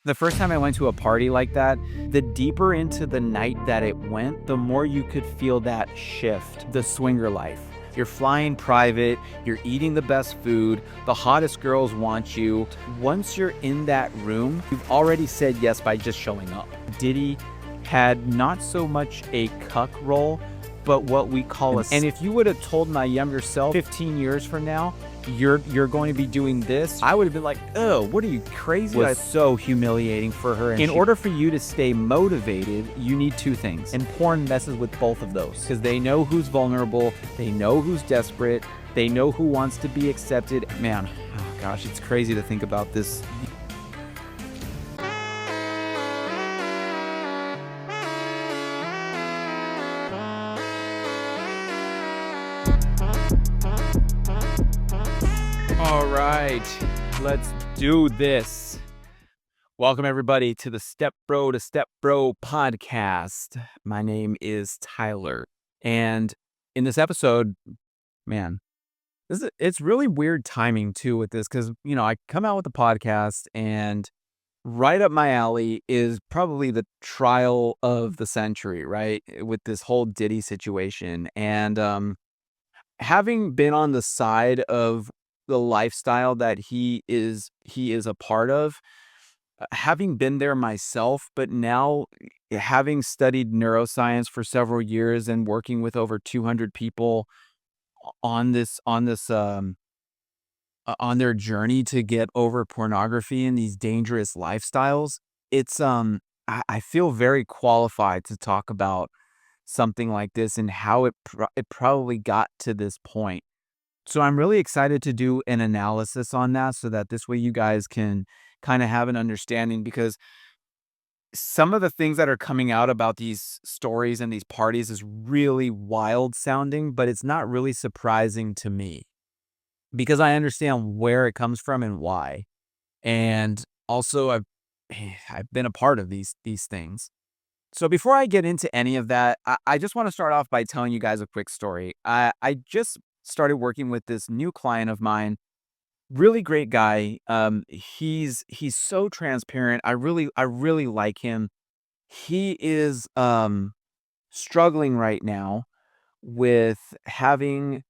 The first time I went to a party like that, the deeper into the night that it went, the more you could feel that shift, the swinger life. You're flying private, you're eating the best food, the hottest girls want you. Once you're in that room, you've already said yes by just showing up. Diddy had not so much a cuck role, but what we call a... And if you would have told my younger self 15 years from now, you're going to be doing this, I would have been like, oh, what are you, crazy? It was so humiliating for her. And in order for you to stay motivated, you need two things. And porn messes with both of those because they know who's vulnerable, they know who's desperate, they know who wants to be accepted. Man, oh gosh, it's crazy to think about this. All right, let's do this. Welcome everybody to the Step Bro to Step Bro podcast. My name is Tyler, and in this episode, man, it's really weird timing too with this because I come out with the podcast, and right up my alley is probably the trial of the century, right? With this whole Diddy situation, and having been on the side of the lifestyle that he is a part of, having been there myself, but now having studied neuroscience for several years and working with over 200 people on their journey to get over pornography and these dangerous lifestyles, it's I feel very qualified to talk about something like this and how it probably got to this point. So I'm really excited to do an analysis on that so that this way you guys can kind of have an understanding, because some of the things that are coming out about these stories and these parties is really wild sounding, but it's not really surprising to me because I understand where it comes from and why. And also I've been a part of these things. So before I get into any of that, I just want to start off by telling you guys a quick story. I just started working with this new client of mine, really great guy. He's so transparent. I really like him. He is struggling right now with having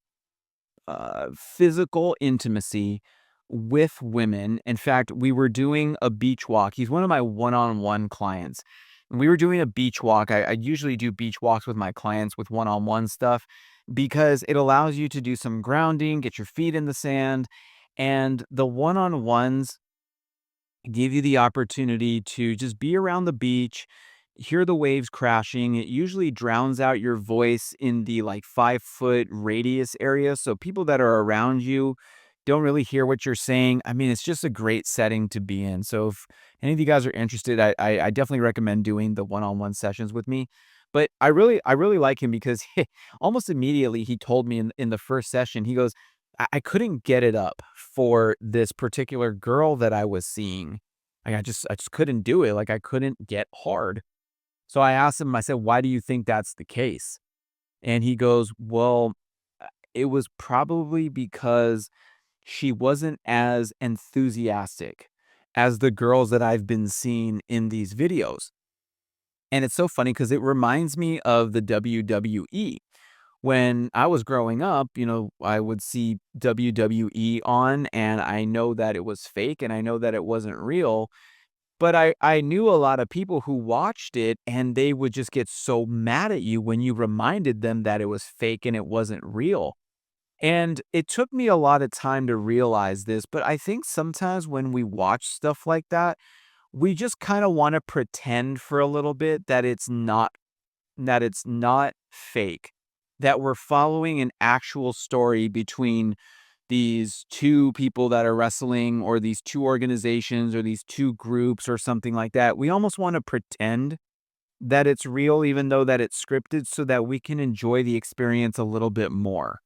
physical intimacy with women. In fact, we were doing a beach walk. He's one of my one-on-one clients. We were doing a beach walk. I usually do beach walks with my clients with one-on-one stuff because it allows you to do some grounding, get your feet in the sand, and the one-on-ones give you the opportunity to just be around the beach, hear the waves crashing. It usually drowns out your voice in the like 5-foot radius area. So people that are around you don't really hear what you're saying. I mean, it's just a great setting to be in. So if any of you guys are interested, I definitely recommend doing the one-on-one sessions with me. But I really like him because almost immediately he told me in the first session, he goes, I couldn't get it up for this particular girl that I was seeing. Like I just couldn't do it. Like I couldn't get hard. So I asked him, I said, why do you think that's the case? And he goes, well, it was probably because she wasn't as enthusiastic as the girls that I've been seeing in these videos. And it's so funny because it reminds me of the WWE. When I was growing up, I would see WWE on, and I know that it was fake and I know that it wasn't real. But I knew a lot of people who watched it, and they would just get so mad at you when you reminded them that it was fake and it wasn't real. And it took me a lot of time to realize this, but I think sometimes when we watch stuff like that, we just kind of want to pretend for a little bit that it's not fake, that we're following an actual story between these two people that are wrestling, or these two organizations, or these two groups, or something like that. We almost want to pretend that it's real, even though that it's scripted, so that we can enjoy the experience a little bit more.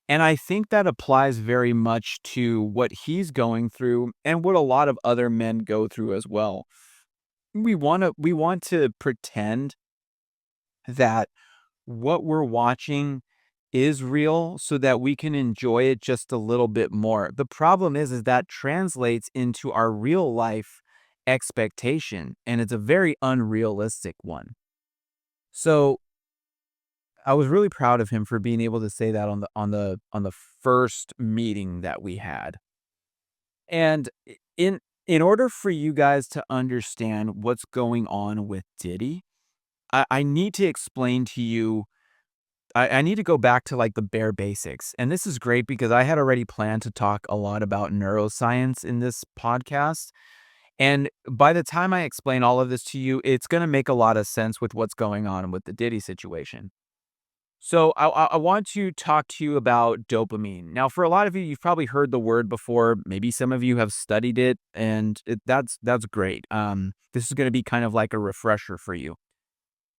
And I think that applies very much to what he's going through and what a lot of other men go through as well. We want to pretend that what we're watching is real so that we can enjoy it just a little bit more. The problem is that translates into our real life expectation, and it's a very unrealistic one. So I was really proud of him for being able to say that on the first meeting that we had. And in order for you guys to understand what's going on with Diddy, I need to explain to you. I need to go back to like the bare basics. And this is great because I had already planned to talk a lot about neuroscience in this podcast. And by the time I explain all of this to you, it's going to make a lot of sense with what's going on with the Diddy situation. So I want to talk to you about dopamine. Now, for a lot of you, you've probably heard the word before. Maybe some of you have studied it, and that's great. This is going to be kind of like a refresher for you.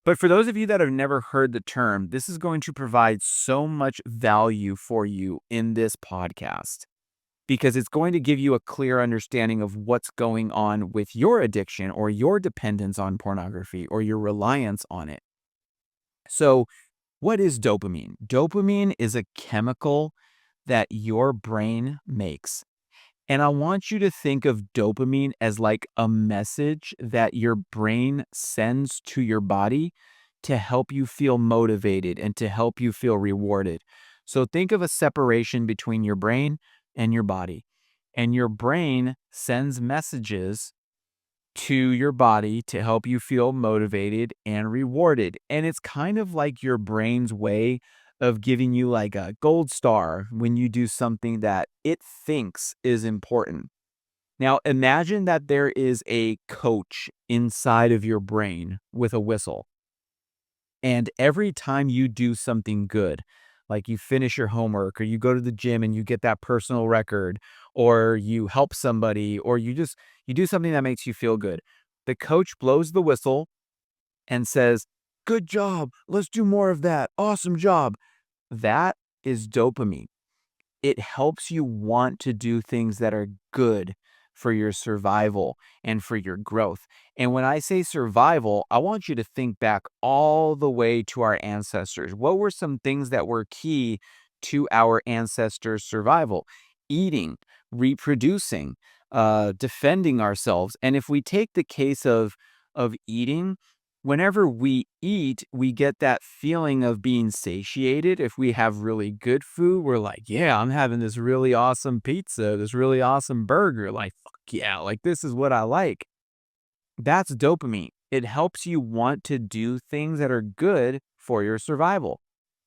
But for those of you that have never heard the term, this is going to provide so much value for you in this podcast because it's going to give you a clear understanding of what's going on with your addiction or your dependence on pornography or your reliance on it. So, what is dopamine? Dopamine is a chemical that your brain makes. And I want you to think of dopamine as like a message that your brain sends to your body to help you feel motivated and to help you feel rewarded. So think of a separation between your brain and your body. And your brain sends messages to your body to help you feel motivated and rewarded. And it's kind of like your brain's way of giving you like a gold star when you do something that it thinks is important. Now, imagine that there is a coach inside of your brain with a whistle. And every time you do something good, like you finish your homework or you go to the gym and you get that personal record or you help somebody or you do something that makes you feel good. The coach blows the whistle and says, "Good job. Let's do more of that. Awesome job." That is dopamine. It helps you want to do things that are good for your survival and for your growth. And when I say survival, I want you to think back all the way to our ancestors. What were some things that were key to our ancestors' survival? Eating, reproducing, defending ourselves. And if we take the case of eating, whenever we eat, we get that feeling of being satiated. If we have really good food, we're like, yeah, I'm having this really awesome pizza, this really awesome burger. Like, fuck yeah, like this is what I like. That's dopamine. It helps you want to do things that are good for your survival.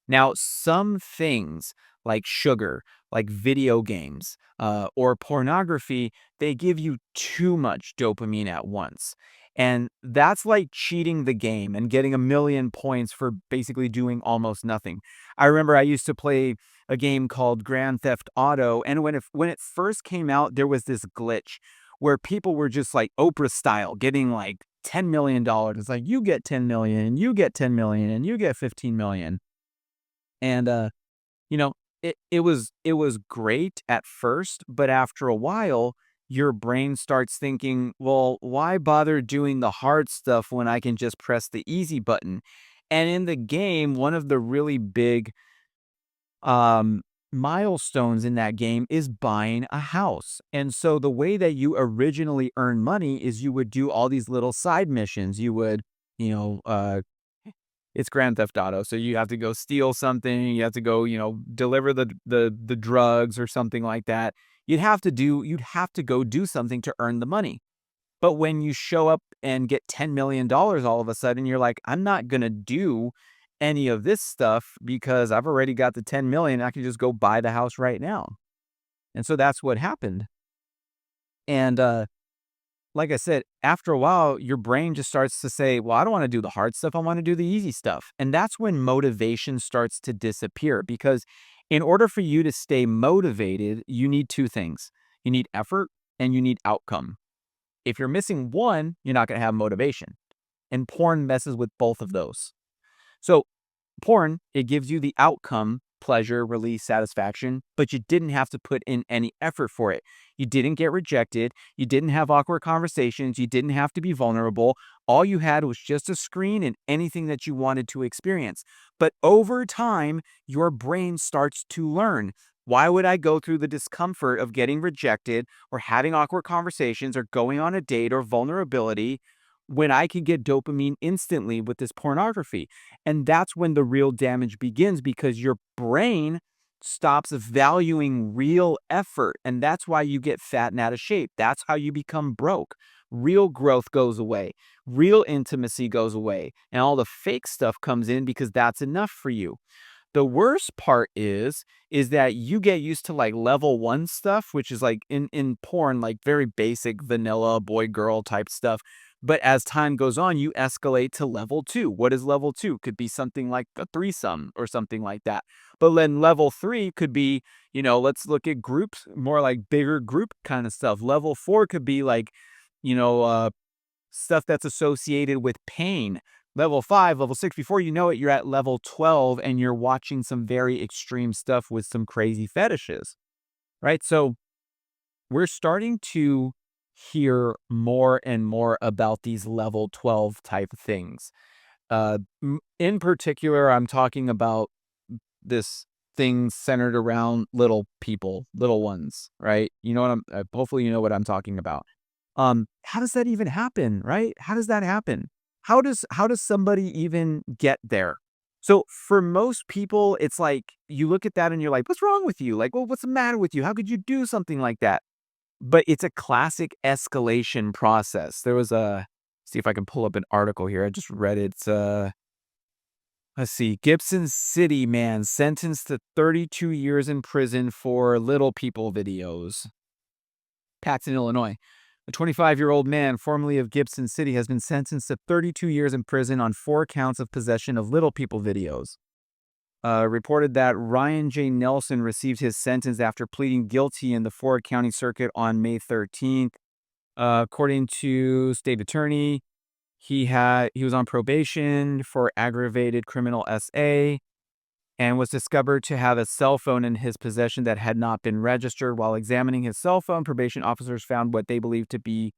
Now, some things like sugar, like video games, or pornography, they give you too much dopamine at once. And that's like cheating the game and getting a million points for basically doing almost nothing. I remember I used to play a game called Grand Theft Auto, and when it first came out, there was this glitch where people were just like Oprah style getting like $10 million. It's like you get 10 million, and you get 10 million, and you get 15 million. And, you know, it was great at first, but after a while, your brain starts thinking, "Well, why bother doing the hard stuff when I can just press the easy button?" And in the game, one of the really big, um, milestones in that game is buying a house. And so the way that you originally earn money is you would do all these little side missions. You would, you know, it's Grand Theft Auto, so you have to go steal something, you have to go, deliver the drugs or something like that. You'd have to go do something to earn the money. But when you show up and get $10 million all of a sudden, you're like, "I'm not gonna do any of this stuff because I've already got the 10 million. I can just go buy the house right now." And so that's what happened. And, like I said, after a while, your brain just starts to say, "Well, I don't want to do the hard stuff. I want to do the easy stuff." And that's when motivation starts to disappear because in order for you to stay motivated, you need two things. You need effort and you need outcome. If you're missing one, you're not going to have motivation. And porn messes with both of those. So porn, it gives you the outcome, pleasure, release, satisfaction, but you didn't have to put in any effort for it. You didn't get rejected. You didn't have awkward conversations. You didn't have to be vulnerable. All you had was just a screen and anything that you wanted to experience. But over time, your brain starts to learn Why would I go through the discomfort of getting rejected or having awkward conversations or going on a date or vulnerability when I can get dopamine instantly with this pornography? And that's when the real damage begins because your brain stops valuing real effort. And that's why you get fat and out of shape. That's how you become broke. Real growth goes away, real intimacy goes away, and all the fake stuff comes in because that's enough for you. The worst part is that you get used to, like, level 1 stuff, which is, like, in porn, like, very basic vanilla boy girl type stuff, but as time goes on, you escalate to level 2. What is level 2? Could be something like a threesome or something like that. But then level 3 could be, let's look at groups, more like bigger group kinda stuff. Level 4 could be like, you know, uh stuff that's associated with pain. Level 5, level 6, before you know it, you're at level 12 and you're watching some very extreme stuff with some crazy fetishes, right? So we're starting to hear more and more about these level 12 type things. In particular, I'm talking about this thing centered around little people, little ones, right? You know what hopefully you know what I'm talking about. How does that even happen, right? How does that happen? How does somebody even get there? So for most people, it's like you look at that and you're like, what's wrong with you? Like, well, what's the matter with you? How could you do something like that? But it's a classic escalation process. There was a see if I can pull up an article here. I just read it. Let's see. Gibson City man sentenced to 32 years in prison for little people videos. Paxton, Illinois. A 25-year-old man, formerly of Gibson City, has been sentenced to 32 years in prison on 4 counts of possession of little people videos. Reported that Ryan J. Nelson received his sentence after pleading guilty in the Ford County Circuit on May 13th. According to state attorney, he was on probation for aggravated criminal SA and was discovered to have a cell phone in his possession that had not been registered. While examining his cell phone, probation officers found what they believed to be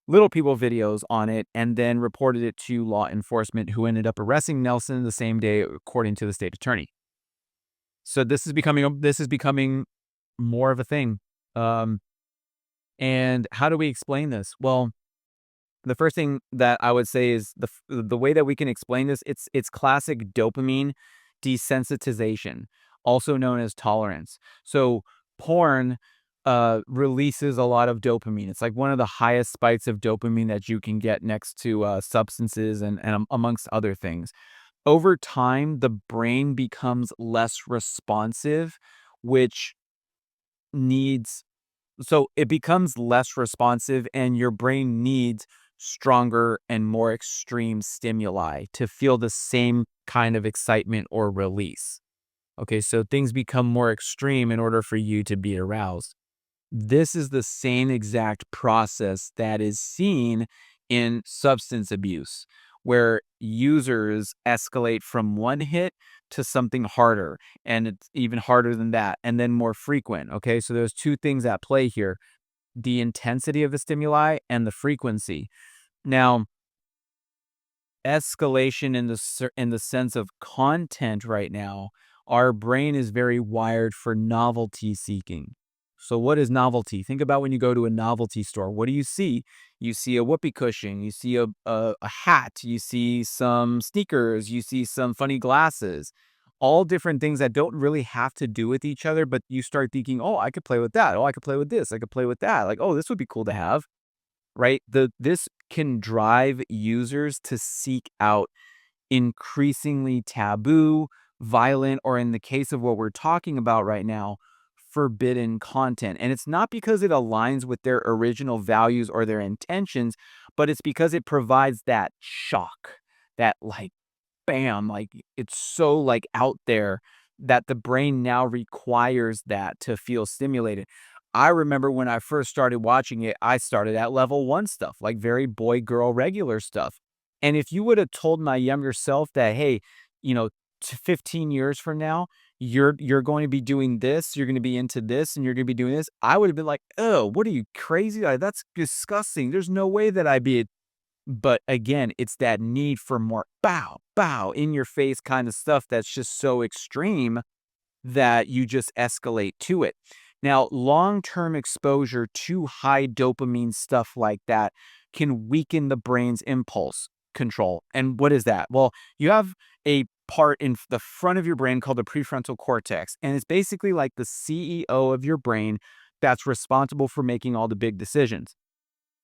little people videos on it and then reported it to law enforcement, who ended up arresting Nelson the same day, according to the state attorney. So this is becoming more of a thing. Um, and how do we explain this? Well, the first thing that I would say is the way that we can explain this, it's classic dopamine desensitization, also known as tolerance. So porn releases a lot of dopamine. It's like one of the highest spikes of dopamine that you can get next to substances and amongst other things. Over time, the brain becomes less responsive, which needs so it becomes less responsive, and your brain needs stronger and more extreme stimuli to feel the same kind of excitement or release. Okay, so things become more extreme in order for you to be aroused. This is the same exact process that is seen in substance abuse, where users escalate from one hit to something harder, and it's even harder than that, and then more frequent. Okay, so there's two things at play here: the intensity of the stimuli and the frequency. Now, escalation in the sense of content right now, our brain is very wired for novelty seeking. So what is novelty? Think about when you go to a novelty store. What do you see? You see a whoopee cushion, you see a hat, you see some sneakers, you see some funny glasses. All different things that don't really have to do with each other, but you start thinking, oh, I could play with that. Oh, I could play with this. I could play with that. Like, oh, this would be cool to have, right? This can drive users to seek out increasingly taboo, violent, or in the case of what we're talking about right now, forbidden content. And it's not because it aligns with their original values or their intentions, but it's because it provides that shock, that like bam, like it's so like out there that the brain now requires that to feel stimulated. I remember when I first started watching it, I started at level 1 stuff, like very boy girl regular stuff. And if you would have told my younger self that, hey, you know, 15 years from now, you're going to be doing this, you're going to be into this, and you're going to be doing this, I would have been like, oh, what are you crazy? Like, that's disgusting. There's no way that I'd be. But again, it's that need for more bow, bow, in your face kind of stuff that's just so extreme that you just escalate to it. Now, long-term exposure to high dopamine stuff like that can weaken the brain's impulse control. And what is that? Well, you have a part in the front of your brain called the prefrontal cortex, and it's basically like the CEO of your brain that's responsible for making all the big decisions.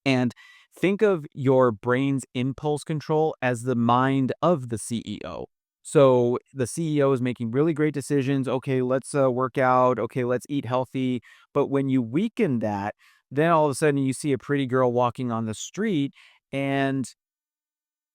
And think of your brain's impulse control as the mind of the CEO. So the CEO is making really great decisions. Okay, let's work out. Okay, let's eat healthy. But when you weaken that, then all of a sudden you see a pretty girl walking on the street, and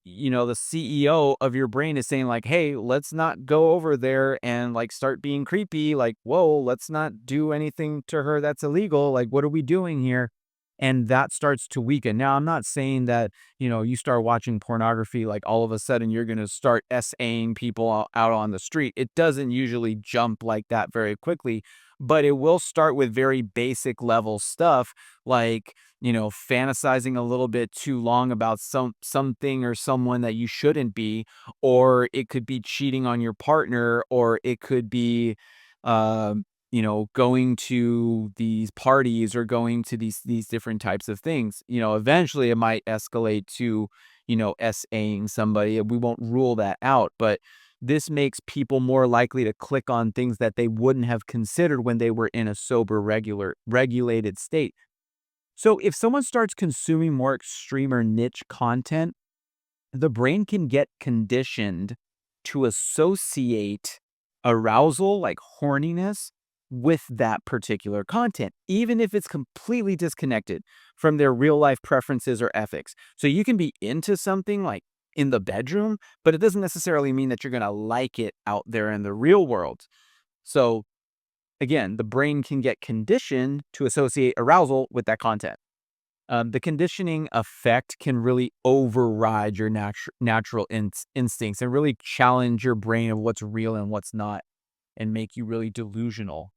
the CEO of your brain is saying like, "Hey, let's not go over there and like start being creepy. Like, whoa, let's not do anything to her that's illegal. Like, what are we doing here?" And that starts to weaken. Now, I'm not saying that, you start watching pornography, like all of a sudden you're going to start SAing people out on the street. It doesn't usually jump like that very quickly, but it will start with very basic level stuff like, fantasizing a little bit too long about something or someone that you shouldn't be, or it could be cheating on your partner, or it could be, going to these parties or going to these different types of things. Eventually it might escalate to, SAing somebody, and we won't rule that out, but this makes people more likely to click on things that they wouldn't have considered when they were in a sober, regulated state. So if someone starts consuming more extreme or niche content, the brain can get conditioned to associate arousal, like horniness, with that particular content, even if it's completely disconnected from their real life preferences or ethics. So you can be into something like in the bedroom, but it doesn't necessarily mean that you're going to like it out there in the real world. So again, the brain can get conditioned to associate arousal with that content. The conditioning effect can really override your natural instincts and really challenge your brain of what's real and what's not, and make you really delusional.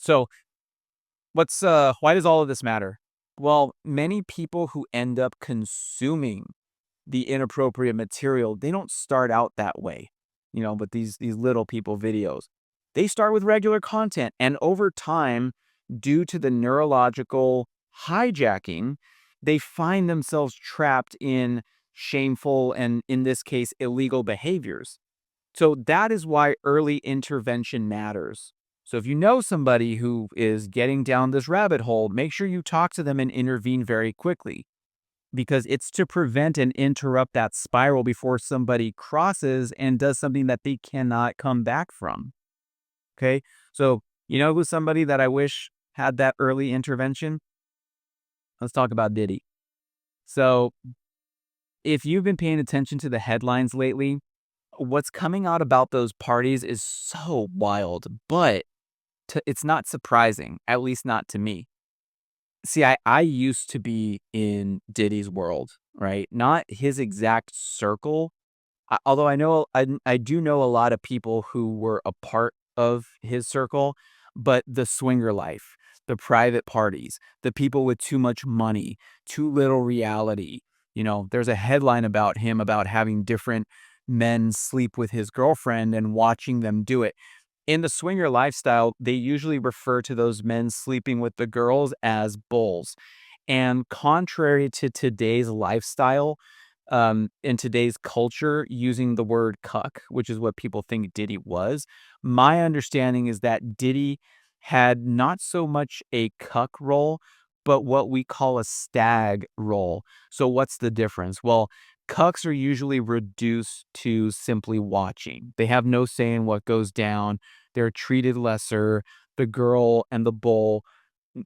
So, why does all of this matter? Well, many people who end up consuming the inappropriate material, they don't start out that way, with these little people videos. They start with regular content, and over time, due to the neurological hijacking, they find themselves trapped in shameful and, in this case, illegal behaviors. So that is why early intervention matters. So if you know somebody who is getting down this rabbit hole, make sure you talk to them and intervene very quickly, because it's to prevent and interrupt that spiral before somebody crosses and does something that they cannot come back from. Okay. So, who's somebody that I wish had that early intervention? Let's talk about Diddy. So, if you've been paying attention to the headlines lately, what's coming out about those parties is so wild, but it's not surprising, at least not to me. See, I used to be in Diddy's world, right? Not his exact circle. Although I do know a lot of people who were a part of his circle, but the swinger life, the private parties, the people with too much money, too little reality. There's a headline about him about having different men sleep with his girlfriend and watching them do it. In the swinger lifestyle, they usually refer to those men sleeping with the girls as bulls. And contrary to today's lifestyle, in today's culture, using the word cuck, which is what people think Diddy was, my understanding is that Diddy had not so much a cuck role, but what we call a stag role. So what's the difference? Well, cucks are usually reduced to simply watching. They have no say in what goes down. They're treated lesser. The girl and the bull,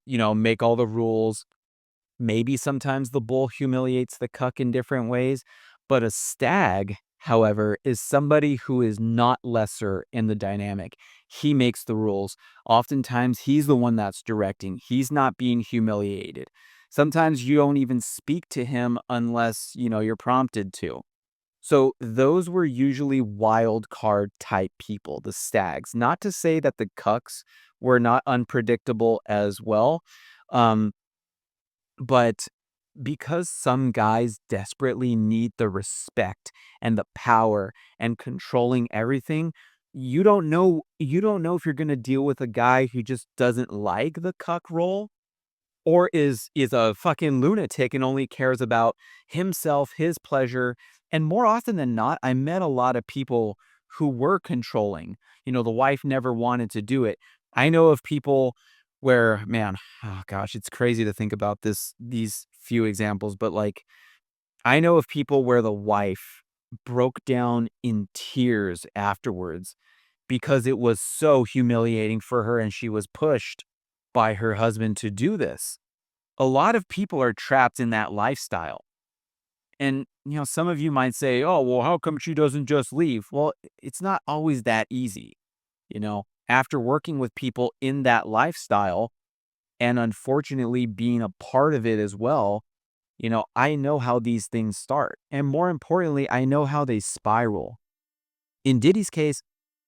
make all the rules. Maybe sometimes the bull humiliates the cuck in different ways, but a stag, however, is somebody who is not lesser in the dynamic. He makes the rules. Oftentimes, he's the one that's directing. He's not being humiliated. Sometimes you don't even speak to him unless, you're prompted to. So those were usually wild card type people, the stags. Not to say that the cucks were not unpredictable as well. Um, but because some guys desperately need the respect and the power and controlling everything, you don't know if you're gonna deal with a guy who just doesn't like the cuck role or is a fucking lunatic and only cares about himself, his pleasure. And more often than not, I met a lot of people who were controlling. The wife never wanted to do it. I know of people where, man, oh gosh, it's crazy to think about these few examples, but like I know of people where the wife broke down in tears afterwards because it was so humiliating for her and she was pushed by her husband to do this. A lot of people are trapped in that lifestyle. And, some of you might say, oh, well, how come she doesn't just leave? Well, it's not always that easy. After working with people in that lifestyle and unfortunately being a part of it as well, I know how these things start. And more importantly, I know how they spiral. In Diddy's case,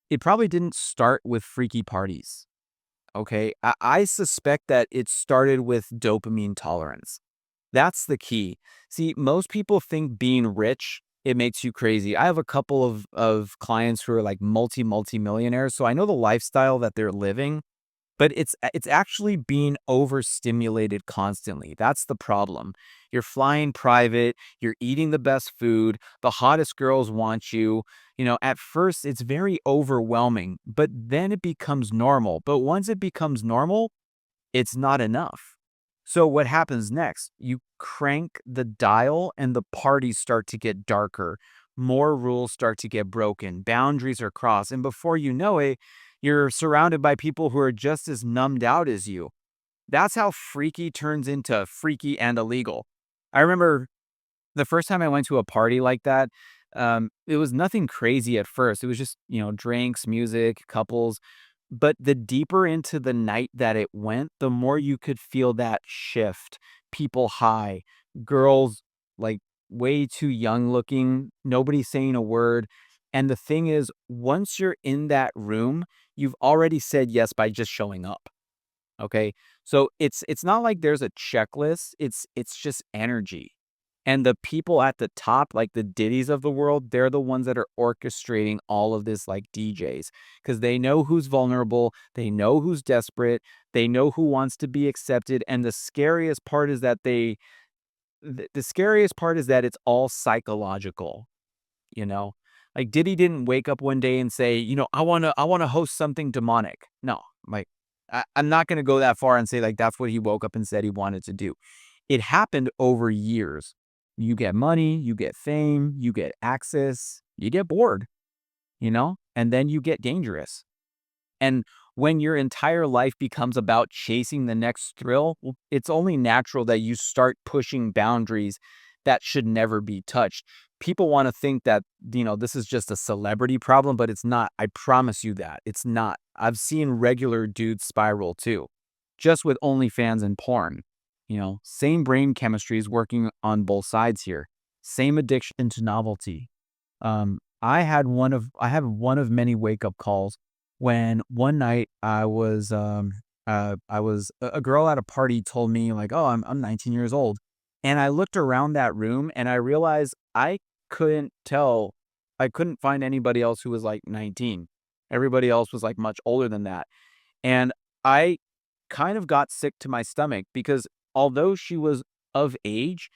it probably didn't start with freaky parties. Okay. I suspect that it started with dopamine tolerance. That's the key. See, most people think being rich, it makes you crazy. I have a couple of clients who are like multi-millionaires. So I know the lifestyle that they're living, but it's actually being overstimulated constantly. That's the problem. You're flying private, you're eating the best food, the hottest girls want you. At first it's very overwhelming, but then it becomes normal. But once it becomes normal, it's not enough. So what happens next? You crank the dial and the parties start to get darker. More rules start to get broken. Boundaries are crossed. And before you know it, you're surrounded by people who are just as numbed out as you. That's how freaky turns into freaky and illegal. I remember the first time I went to a party like that, it was nothing crazy at first. It was just, drinks, music, couples. But the deeper into the night that it went, the more you could feel that shift. People high, girls like way too young looking, nobody saying a word. And the thing is, once you're in that room, you've already said yes by just showing up. Okay. So it's not like there's a checklist. It's just energy. And the people at the top, like the Diddies of the world, they're the ones that are orchestrating all of this like DJs because they know who's vulnerable, they know who's desperate, they know who wants to be accepted. And the scariest part is that the scariest part is that it's all psychological, you know? Like Diddy didn't wake up one day and say, I want to host something demonic. No, like I'm not going to go that far and say like that's what he woke up and said he wanted to do. It happened over years. You get money, you get fame, you get access, you get bored, and then you get dangerous. And when your entire life becomes about chasing the next thrill, well, it's only natural that you start pushing boundaries that should never be touched. People want to think that, this is just a celebrity problem, but it's not. I promise you that. It's not. I've seen regular dudes spiral too, just with OnlyFans and porn. Same brain chemistry is working on both sides here. Same addiction to novelty. I had one of many wake up calls when one night I was a girl at a party told me like, oh, I'm 19 years old, and I looked around that room and I realized couldn't tell, I couldn't find anybody else who was like 19. Everybody else was like much older than that, and I kind of got sick to my stomach because although she was of age,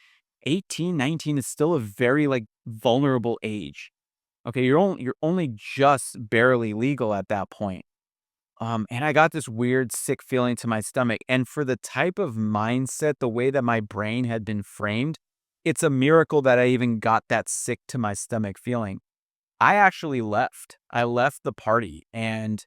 18, 19 is still a very like vulnerable age. Okay, you're only just barely legal at that point. And I got this weird sick feeling to my stomach. And for the type of mindset, the way that my brain had been framed, it's a miracle that I even got that sick to my stomach feeling. I actually left. I left the party and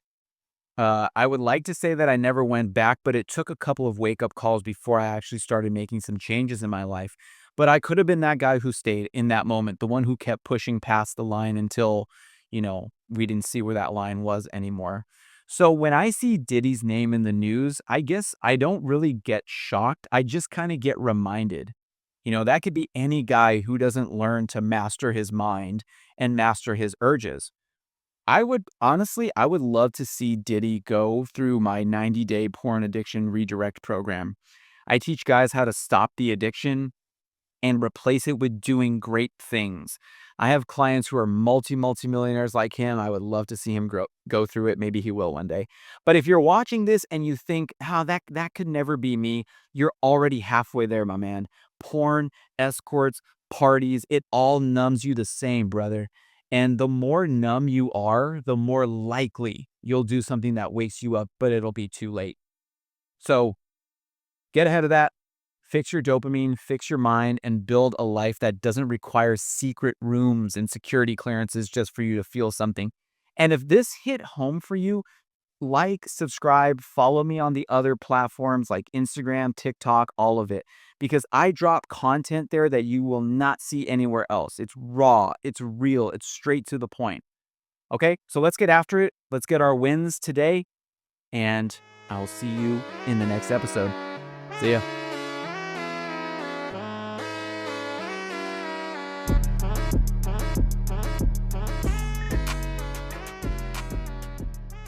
I would like to say that I never went back, but it took a couple of wake up calls before I actually started making some changes in my life. But I could have been that guy who stayed in that moment, the one who kept pushing past the line until, we didn't see where that line was anymore. So when I see Diddy's name in the news, I guess I don't really get shocked. I just kind of get reminded. That could be any guy who doesn't learn to master his mind and master his urges. I would love to see Diddy go through my 90-day porn addiction redirect program. I teach guys how to stop the addiction, and replace it with doing great things. I have clients who are multi-millionaires like him. I would love to see him go through it. Maybe he will one day. But if you're watching this and you think, "How that could never be me," you're already halfway there, my man. Porn, escorts, parties, it all numbs you the same, brother. And the more numb you are, the more likely you'll do something that wakes you up, but it'll be too late. So get ahead of that, fix your dopamine, fix your mind, and build a life that doesn't require secret rooms and security clearances just for you to feel something. And if this hit home for you, like, subscribe, follow me on the other platforms like Instagram, TikTok, all of it, because I drop content there that you will not see anywhere else. It's raw, it's real, it's straight to the point. Okay, so let's get after it. Let's get our wins today, and I'll see you in the next episode. See ya.